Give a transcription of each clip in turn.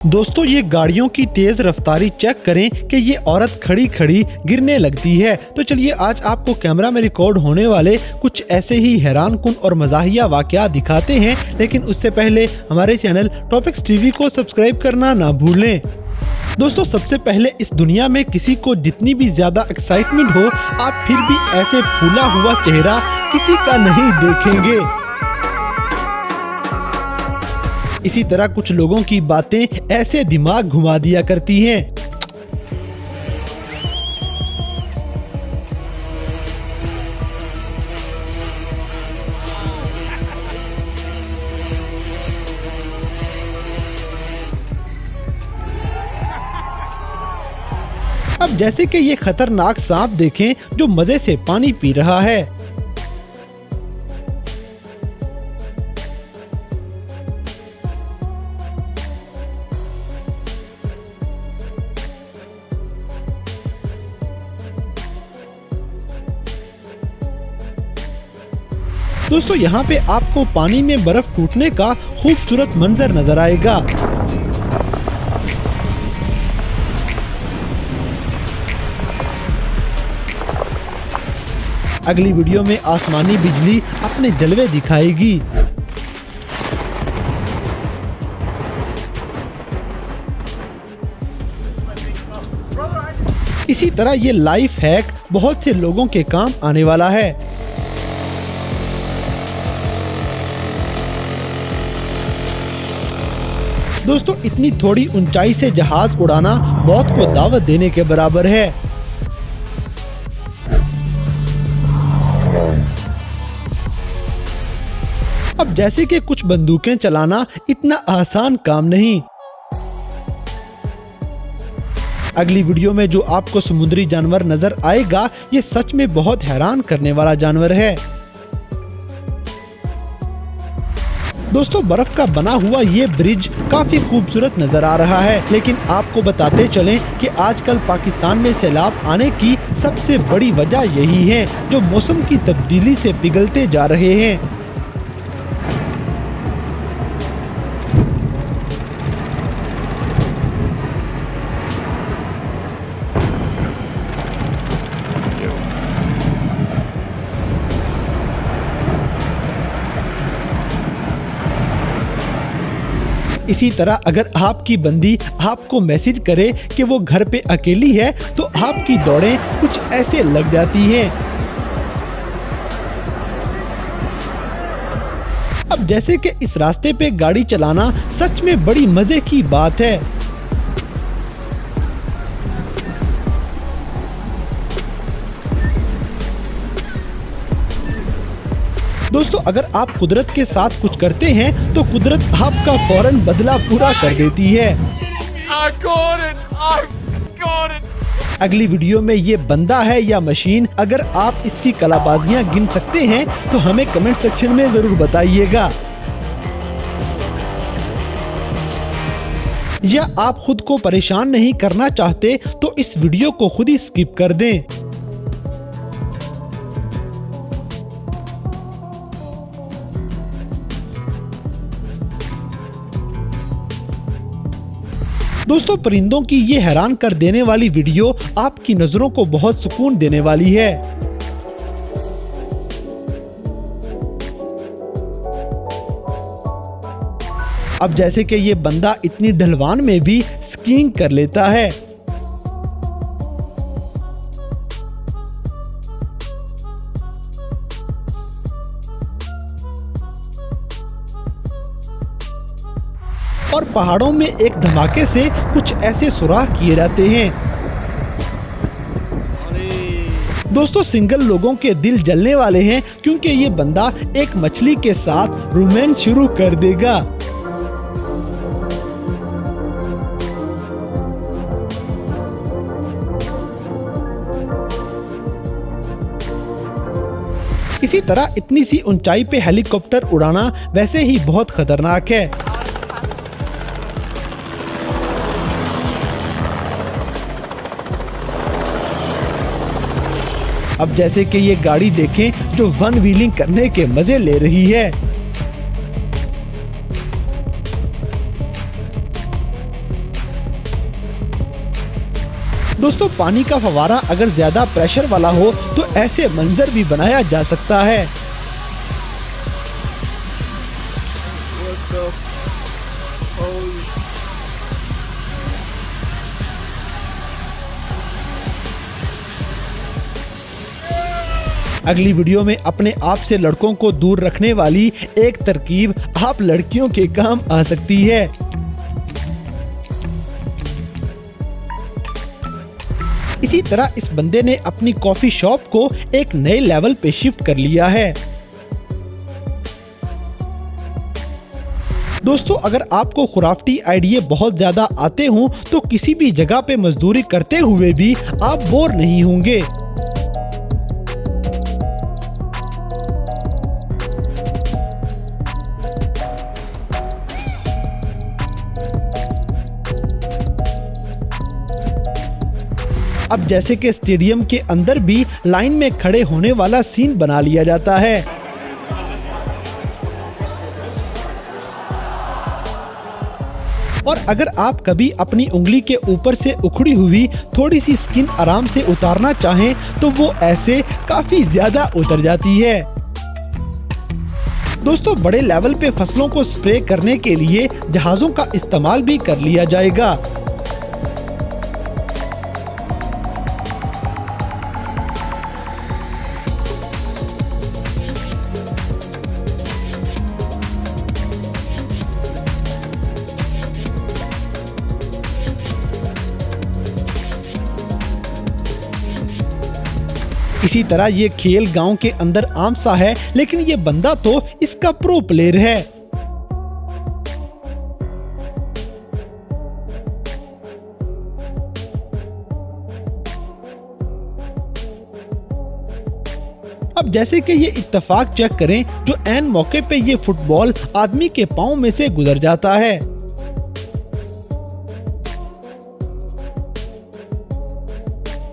दोस्तों ये गाड़ियों की तेज रफ्तारी चेक करें कि ये औरत खड़ी खड़ी गिरने लगती है। तो चलिए आज आपको कैमरा में रिकॉर्ड होने वाले कुछ ऐसे ही हैरानकुन और मज़ाहिया वाक़यात दिखाते हैं, लेकिन उससे पहले हमारे चैनल टॉपिक्स टीवी को सब्सक्राइब करना ना भूलें। दोस्तों सबसे पहले इस दुनिया में किसी को जितनी भी ज्यादा एक्साइटमेंट हो, आप फिर भी ऐसे फूला हुआ चेहरा किसी का नहीं देखेंगे। इसी तरह कुछ लोगों की बातें ऐसे दिमाग घुमा दिया करती हैं। अब जैसे कि ये खतरनाक सांप देखें जो मजे से पानी पी रहा है। दोस्तों यहाँ पे आपको पानी में बर्फ टूटने का खूबसूरत मंजर नजर आएगा। अगली वीडियो में आसमानी बिजली अपने जलवे दिखाएगी। इसी तरह ये लाइफ हैक बहुत से लोगों के काम आने वाला है। दोस्तों इतनी थोड़ी ऊंचाई से जहाज उड़ाना मौत को दावत देने के बराबर है। अब जैसे कि कुछ बंदूकें चलाना इतना आसान काम नहीं। अगली वीडियो में जो आपको समुद्री जानवर नजर आएगा, ये सच में बहुत हैरान करने वाला जानवर है। दोस्तों बर्फ का बना हुआ ये ब्रिज काफी खूबसूरत नजर आ रहा है, लेकिन आपको बताते चलें कि आजकल पाकिस्तान में सैलाब आने की सबसे बड़ी वजह यही है, जो मौसम की तब्दीली से पिघलते जा रहे हैं। इसी तरह अगर आपकी बंदी आपको मैसेज करे कि वो घर पे अकेली है, तो आपकी दौड़ें कुछ ऐसे लग जाती हैं। अब जैसे कि इस रास्ते पे गाड़ी चलाना सच में बड़ी मजे की बात है। दोस्तों अगर आप कुदरत के साथ कुछ करते हैं तो कुदरत आपका फौरन बदला पूरा कर देती है। अगली वीडियो में ये बंदा है या मशीन, अगर आप इसकी कलाबाजियां गिन सकते हैं तो हमें कमेंट सेक्शन में जरूर बताइएगा। या आप खुद को परेशान नहीं करना चाहते तो इस वीडियो को खुद ही स्किप कर दें। दोस्तों परिंदों की ये हैरान कर देने वाली वीडियो आपकी नजरों को बहुत सुकून देने वाली है। अब जैसे कि ये बंदा इतनी ढलवान में भी स्कीइंग कर लेता है। और पहाड़ों में एक धमाके से कुछ ऐसे सुराख किए जाते हैं। दोस्तों सिंगल लोगों के दिल जलने वाले हैं, क्योंकि ये बंदा एक मछली के साथ रोमांस शुरू कर देगा। इसी तरह इतनी सी ऊंचाई पे हेलीकॉप्टर उड़ाना वैसे ही बहुत खतरनाक है। अब जैसे कि ये गाड़ी देखें जो वन व्हीलिंग करने के मजे ले रही है। दोस्तों पानी का फव्वारा अगर ज्यादा प्रेशर वाला हो तो ऐसे मंजर भी बनाया जा सकता है। अगली वीडियो में अपने आप से लड़कों को दूर रखने वाली एक तरकीब आप लड़कियों के काम आ सकती है। इसी तरह इस बंदे ने अपनी कॉफी शॉप को एक नए लेवल पे शिफ्ट कर लिया है। दोस्तों अगर आपको खुराफती आइडिया बहुत ज्यादा आते हों तो किसी भी जगह पे मजदूरी करते हुए भी आप बोर नहीं होंगे। अब जैसे कि स्टेडियम के अंदर भी लाइन में खड़े होने वाला सीन बना लिया जाता है। और अगर आप कभी अपनी उंगली के ऊपर से उखड़ी हुई थोड़ी सी स्किन आराम से उतारना चाहें तो वो ऐसे काफी ज्यादा उतर जाती है। दोस्तों बड़े लेवल पे फसलों को स्प्रे करने के लिए जहाजों का इस्तेमाल भी कर लिया जाएगा। इसी तरह ये खेल गांव के अंदर आम सा है, लेकिन ये बंदा तो इसका प्रो प्लेयर है। अब जैसे कि ये इत्तेफाक चेक करें जो ऐन मौके पे ये फुटबॉल आदमी के पांव में से गुजर जाता है।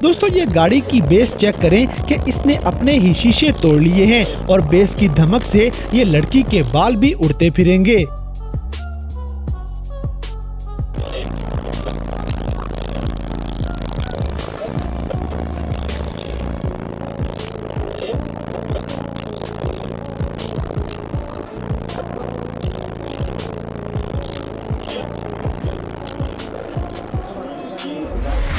दोस्तों ये गाड़ी की बेस चेक करें कि इसने अपने ही शीशे तोड़ लिए हैं और बेस की धमक से ये लड़की के बाल भी उड़ते फिरेंगे।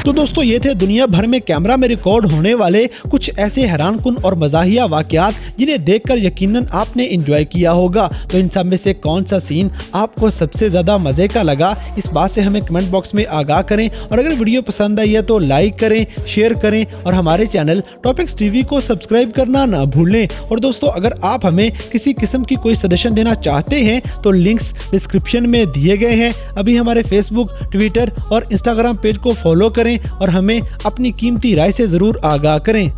तो दोस्तों ये थे दुनिया भर में कैमरा में रिकॉर्ड होने वाले कुछ ऐसे हैरानकुन और मज़ाहिया वाक़यात जिन्हें देखकर यकीनन आपने एंजॉय किया होगा। तो इन सब में से कौन सा सीन आपको सबसे ज़्यादा मज़े का लगा, इस बात से हमें कमेंट बॉक्स में आगाह करें। और अगर वीडियो पसंद आई है तो लाइक करें, शेयर करें और हमारे चैनल टॉपिक्स टीवी को सब्सक्राइब करना ना भूलें। और दोस्तों अगर आप हमें किसी किस्म की कोई सजेशन देना चाहते हैं तो लिंक्स डिस्क्रिप्शन में दिए गए हैं। अभी हमारे फेसबुक, ट्विटर और इंस्टाग्राम पेज को फॉलो करें और हमें अपनी कीमती राय से ज़रूर आगाह करें।